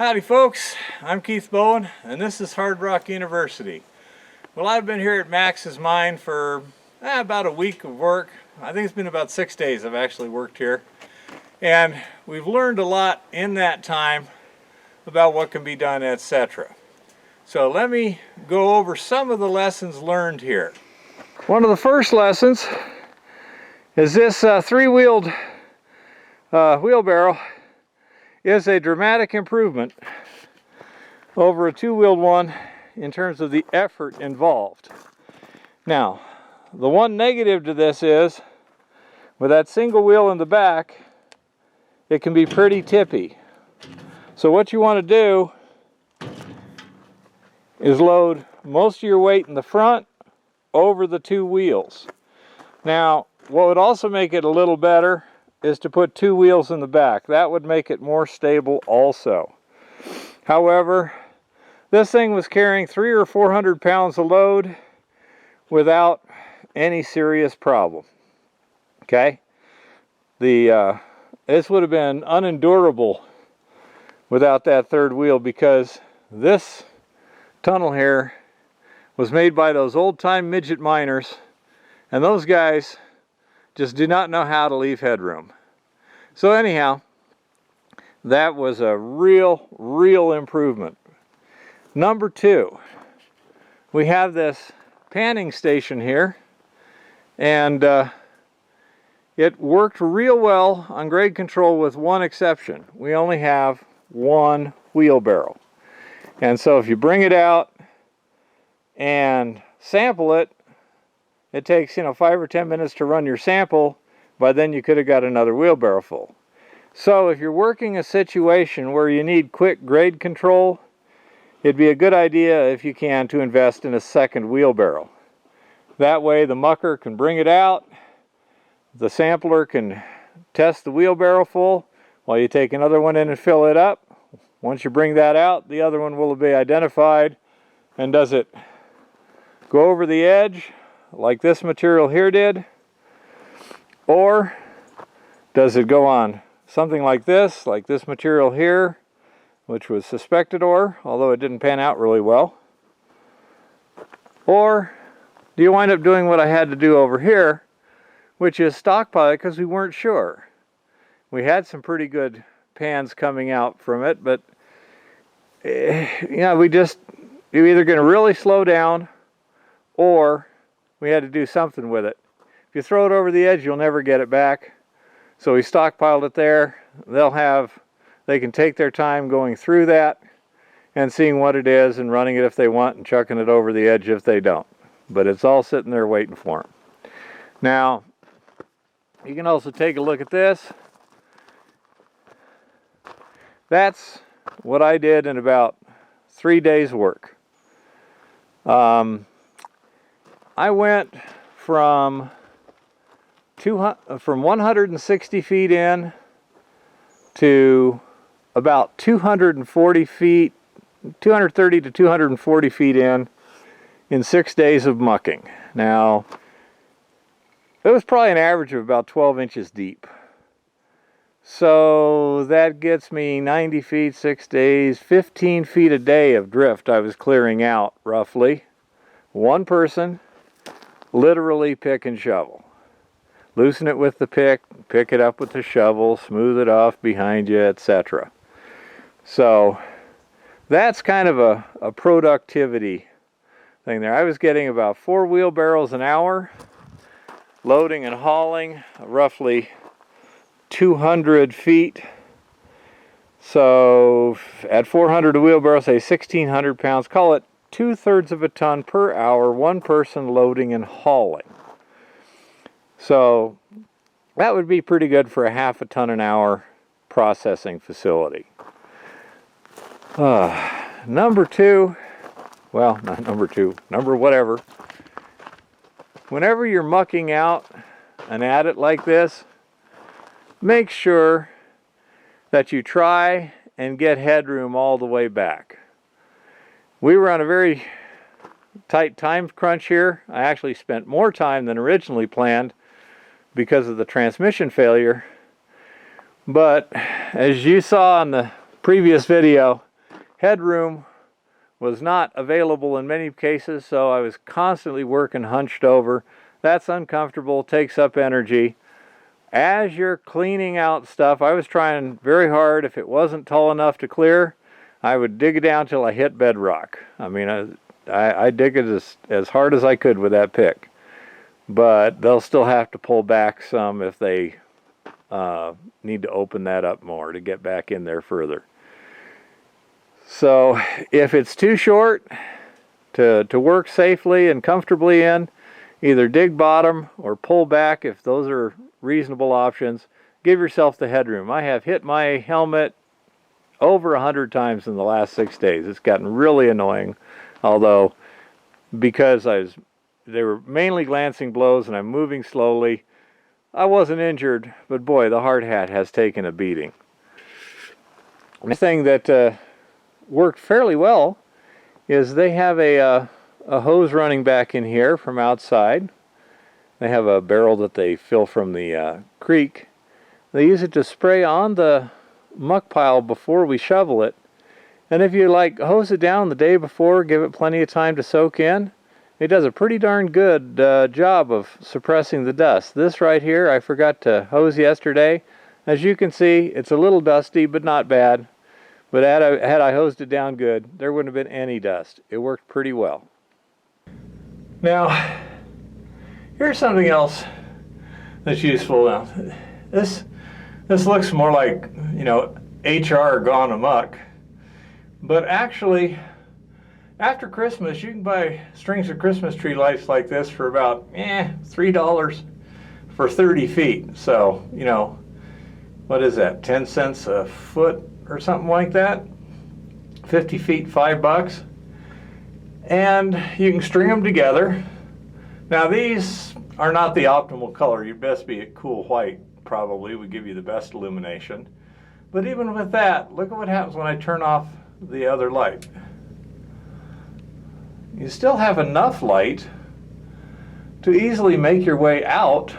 Howdy folks, I'm Keith Bowen and this is Hard Rock University. Well, I've been here at Max's Mine for about a week of work. I think it's been about 6 days I've actually worked here. And we've learned a lot in that time about what can be done, etc. So let me go over some of the lessons learned here. One of the first lessons is this three-wheeled wheelbarrow is a dramatic improvement over a two-wheeled one in terms of the effort involved. Now, the one negative to this is, with that single wheel in the back, it can be pretty tippy. So what you want to do is load most of your weight in the front over the two wheels. Now, what would also make it a little better is to put two wheels in the back. That would make it more stable also. However, this thing was carrying 300 or 400 pounds of load without any serious problem. Okay? This would have been unendurable without that third wheel, because this tunnel here was made by those old-time midget miners, and those guys just do not know how to leave headroom. So anyhow, that was a real improvement. Number two, we have this panning station here, and it worked real well on grade control with one exception. We only have one wheelbarrow. And so if you bring it out and sample it, it takes 5 or 10 minutes to run your sample. By then you could have got another wheelbarrow full. So if you're working a situation where you need quick grade control, it'd be a good idea, if you can, to invest in a second wheelbarrow. That way the mucker can bring it out, the sampler can test the wheelbarrow full while you take another one in and fill it up. Once you bring that out, the other one will be identified. And does it go over the edge like this material here did? Or does it go on something like this material here, which was suspected ore, although it didn't pan out really well? Or do you wind up doing what I had to do over here, which is stockpile it because we weren't sure? We had some pretty good pans coming out from it, but you're either going to really slow down, or we had to do something with it. If you throw it over the edge, you'll never get it back. So we stockpiled it there. They can take their time going through that and seeing what it is and running it if they want and chucking it over the edge if they don't. But it's all sitting there waiting for them. Now, you can also take a look at this. That's what I did in about 3 days' work. I went from 160 feet in to about 240 feet, 230 to 240 feet in 6 days of mucking. Now, it was probably an average of about 12 inches deep. So that gets me 90 feet, 6 days, 15 feet a day of drift I was clearing out, roughly. One person, literally pick and shovel. Loosen it with the pick it up with the shovel, smooth it off behind you, etc. So that's kind of a productivity thing there. I was getting about 4 wheelbarrows an hour, loading and hauling roughly 200 feet. So at 400 a wheelbarrow, say 1,600 pounds, call it 2/3 of a ton per hour, one person loading and hauling. So that would be pretty good for a half a ton an hour processing facility. Number two, well, not number two, number whatever. Whenever you're mucking out an adit like this, make sure that you try and get headroom all the way back. We were on a very tight time crunch here. I actually spent more time than originally planned because of the transmission failure. But as you saw in the previous video, headroom was not available in many cases, so I was constantly working hunched over. That's uncomfortable, takes up energy. As you're cleaning out stuff, I was trying very hard. If it wasn't tall enough to clear, I would dig it down till I hit bedrock. I mean, I dig it as hard as I could with that pick. But they'll still have to pull back some if they need to open that up more to get back in there further. So if it's too short to work safely and comfortably in, either dig bottom or pull back if those are reasonable options. Give yourself the headroom. I have hit my helmet over 100 times in the last 6 days. It's gotten really annoying, although because they were mainly glancing blows and I'm moving slowly, I wasn't injured, but boy, the hard hat has taken a beating. The thing that worked fairly well is they have a hose running back in here from outside. They have a barrel that they fill from the creek. They use it to spray on the muck pile before we shovel it. And if you hose it down the day before, give it plenty of time to soak in, it does a pretty darn good job of suppressing the dust. This right here, I forgot to hose yesterday. As you can see, it's a little dusty, but not bad. But had I hosed it down good, there wouldn't have been any dust. It worked pretty well. Now, here's something else that's useful now. This looks more like, HR gone amok. But actually, after Christmas, you can buy strings of Christmas tree lights like this for about $3 for 30 feet. So, what is that, 10 cents a foot or something like that? 50 feet, $5. And you can string them together. Now these are not the optimal color. You'd best be at cool white, probably would give you the best illumination. But even with that, look at what happens when I turn off the other light. You still have enough light to easily make your way out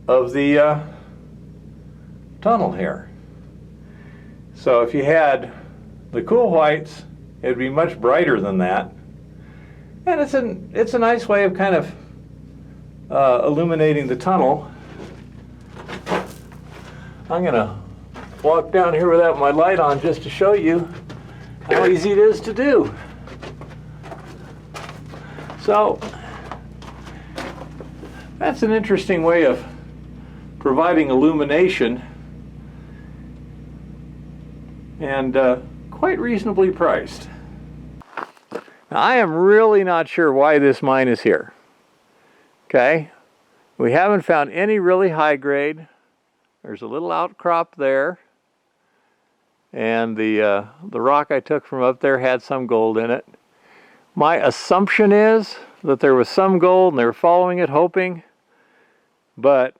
of the tunnel here. So if you had the cool whites, it'd be much brighter than that. And it's a nice way of kind of illuminating the tunnel. I'm gonna walk down here without my light on just to show you how easy it is to do. So that's an interesting way of providing illumination, and quite reasonably priced. Now, I am really not sure why this mine is here. Okay, we haven't found any really high grade. There's a little outcrop there, and the rock I took from up there had some gold in it. My assumption is that there was some gold and they were following it, hoping, but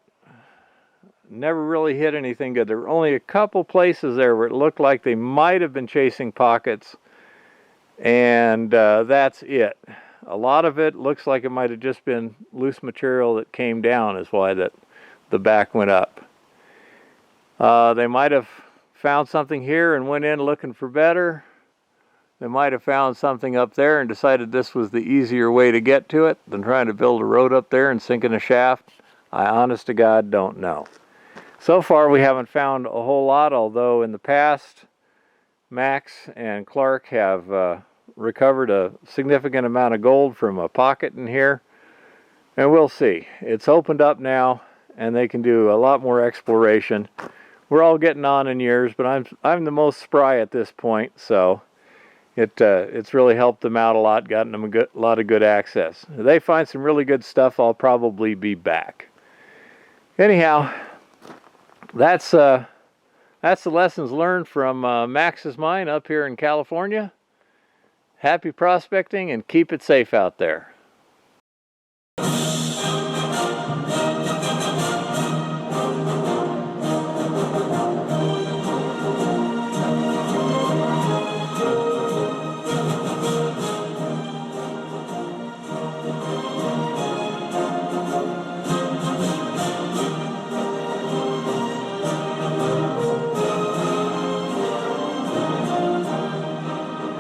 never really hit anything good. There were only a couple places there where it looked like they might have been chasing pockets, and that's it. A lot of it looks like it might have just been loose material that came down, is why that the back went up. They might have found something here and went in looking for better. They might have found something up there and decided this was the easier way to get to it than trying to build a road up there and sink in a shaft. I honest to God don't know. So far we haven't found a whole lot, although in the past Max and Clark have recovered a significant amount of gold from a pocket in here, and we'll see. It's opened up now and they can do a lot more exploration. We're all getting on in years, but I'm the most spry at this point, so it's really helped them out a lot, gotten them a lot of good access. If they find some really good stuff, I'll probably be back. Anyhow, that's the lessons learned from Max's mine up here in California. Happy prospecting and keep it safe out there.